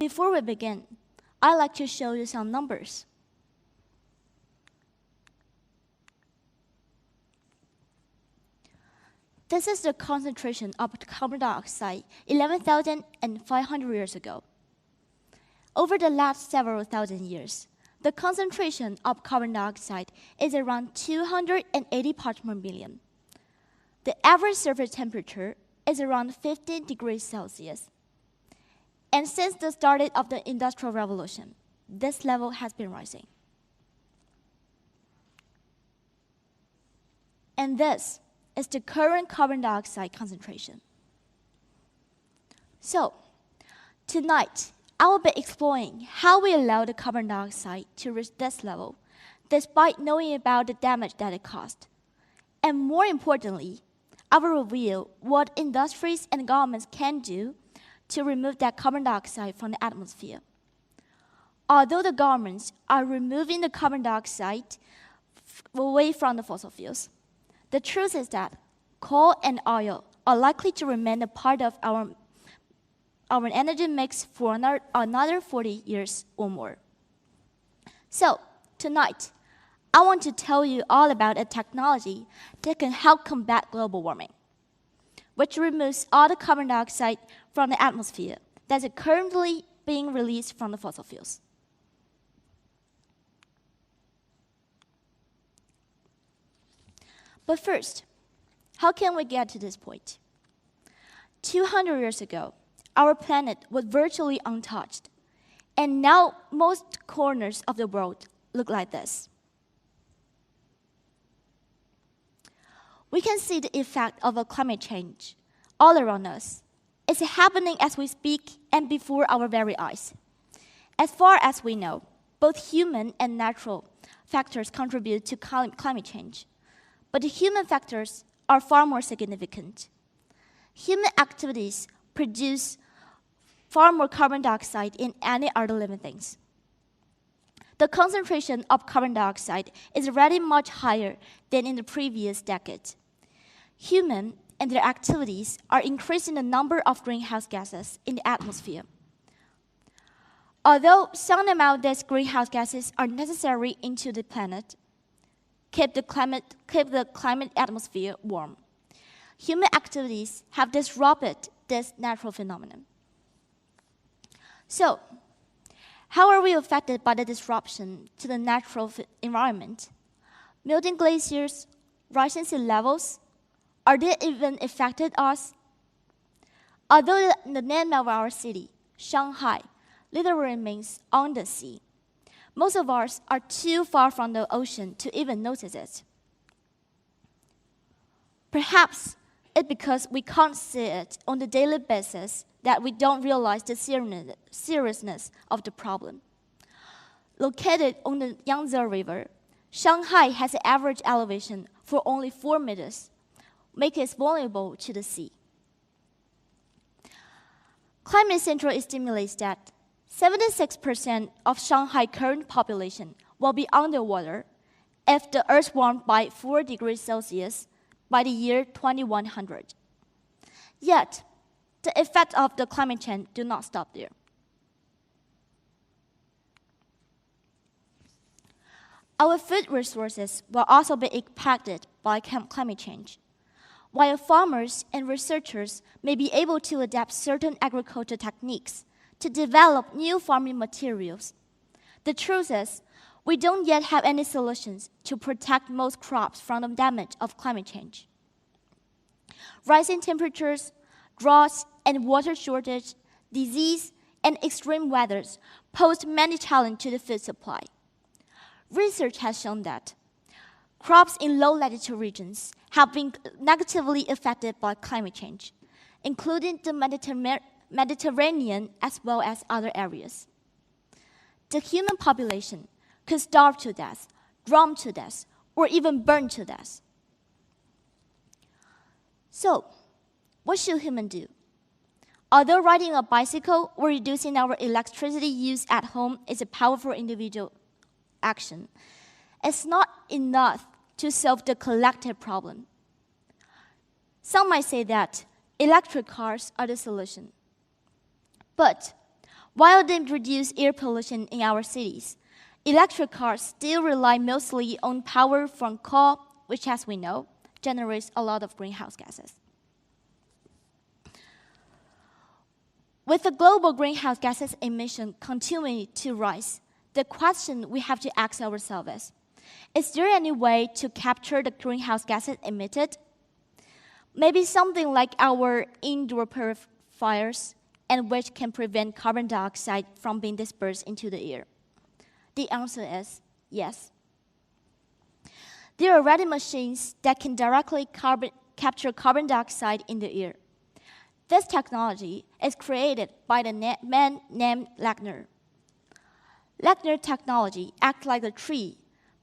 Before we begin, I'd like to show you some numbers. This is the concentration of carbon dioxide 11,500 years ago. Over the last several thousand years, the concentration of carbon dioxide is around 280 parts per million. The average surface temperature is around 15 degrees Celsius. And since the start of the Industrial Revolution, this level has been rising. And this is the current carbon dioxide concentration. So, tonight, I will be exploring how we allow the carbon dioxide to reach this level, despite knowing about the damage that it caused. And more importantly, I will reveal what industries and governments can do to remove that carbon dioxide from the atmosphere. Although the governments are removing the carbon dioxide away from the fossil fuels, the truth is that coal and oil are likely to remain a part of our energy mix for another 40 years or more. So, tonight, I want to tell you all about a technology that can help combat global warming, which removes all the carbon dioxide from the atmosphere that is currently being released from the fossil fuels. But first, how can we get to this point? 200 years ago, our planet was virtually untouched, and now most corners of the world look like this. We can see the effect of climate change all around us. It's happening as we speak and before our very eyes. As far as we know, both human and natural factors contribute to climate change. But the human factors are far more significant. Human activities produce far more carbon dioxide than any other living things. The concentration of carbon dioxide is already much higher than in the previous decade. Humans and their activities are increasing the number of greenhouse gases in the atmosphere. Although some amount of these greenhouse gases are necessary into the planet, keep the climate atmosphere warm, human activities have disrupted this natural phenomenon. So, how are we affected by the disruption to the natural environment? Melting glaciers, rising sea levels, are they even affected us? Although the name of our city, Shanghai, literally means on the sea, most of us are too far from the ocean to even notice it. Perhaps it's because we can't see it on a daily basis that we don't realize the seriousness of the problem. Located on the Yangtze River, Shanghai has an average elevation for only 4 meters, making it vulnerable to the sea. Climate Central estimates that 76% of Shanghai's current population will be underwater if the Earth warmed by 4 degrees Celsius by the year 2100. Yet, the effects of the climate change do not stop there. Our food resources will also be impacted by climate change. While farmers and researchers may be able to adapt certain agriculture techniques to develop new farming materials, the truth is we don't yet have any solutions to protect most crops from the damage of climate change. Rising temperatures, droughts, and water shortage, disease, and extreme weathers pose many challenges to the food supply. Research has shown that crops in low-latitude regions have been negatively affected by climate change, including the Mediterranean as well as other areas. The human population could starve to death, drown to death, or even burn to death. So, what should humans do? Although riding a bicycle or reducing our electricity use at home is a powerful individual action, it's not enough to solve the collective problem. Some might say that electric cars are the solution. But While they reduce air pollution in our cities, electric cars still rely mostly on power from coal, which, as we know, generates a lot of greenhouse gases. With the global greenhouse gases emission continuing to rise, the question we have to ask ourselves is there any way to capture the greenhouse gases emitted? Maybe something like our indoor purifiers, and which can prevent carbon dioxide from being dispersed into the air. The answer is yes. There are already machines that can directly capture carbon dioxide in the air. This technology is created by the man named Lechner. Lechner technology acts like a tree,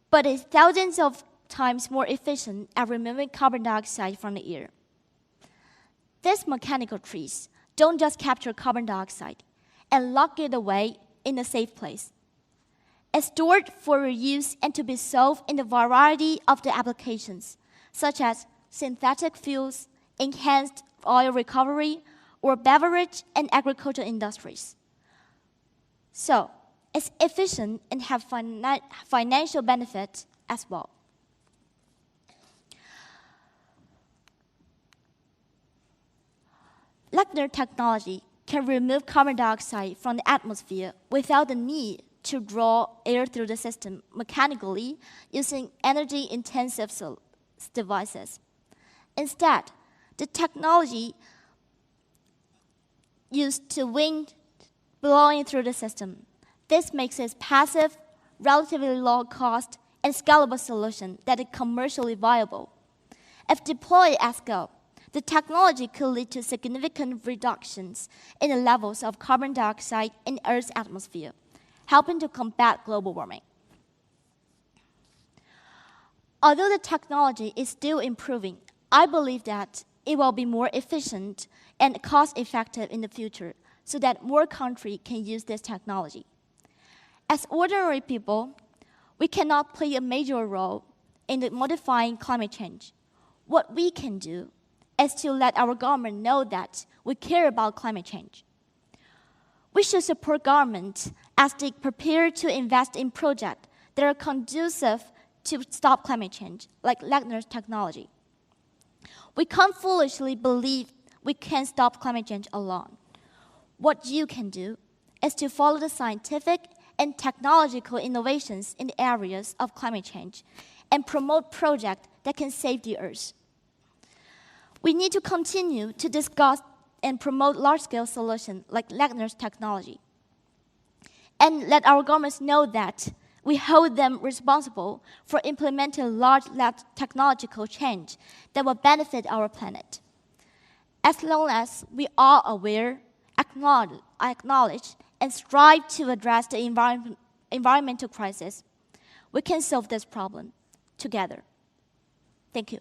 but is thousands of times more efficient at removing carbon dioxide from the air. These mechanical trees don't just capture carbon dioxide and lock it away in a safe place. It's stored for reuse and to be sold in a variety of the applications, such as synthetic fuels, enhanced oil recovery, or beverage and agricultural industries. So, it's efficient and have financial benefits as well. Lechner technology can remove carbon dioxide from the atmosphere without the need to draw air through the system mechanically using energy-intensive devices. Instead, the technology used to wind blowing through the system. This makes it passive, relatively low cost, and scalable solution that is commercially viable. If deployed at scale, the technology could lead to significant reductions in the levels of carbon dioxide in Earth's atmosphere, helping to combat global warming. Although the technology is still improving, I believe that it will be more efficient and cost-effective in the future so that more countries can use this technology. As ordinary people, we cannot play a major role in modifying climate change. What we can do is to let our government know that we care about climate change. We should support government as they prepare to invest in projects that are conducive to stop climate change, like Lechner's technology. We can't foolishly believe we can stop climate change alone. What you can do is to follow the scientific and technological innovations in the areas of climate change and promote projects that can save the Earth. We need to continue to discuss and promote large-scale solutions like Lechner's technology, and let our governments know that we hold them responsible for implementing large technological change that will benefit our planet. As long as we are aware, acknowledge, and strive to address the environmental crisis, we can solve this problem together. Thank you.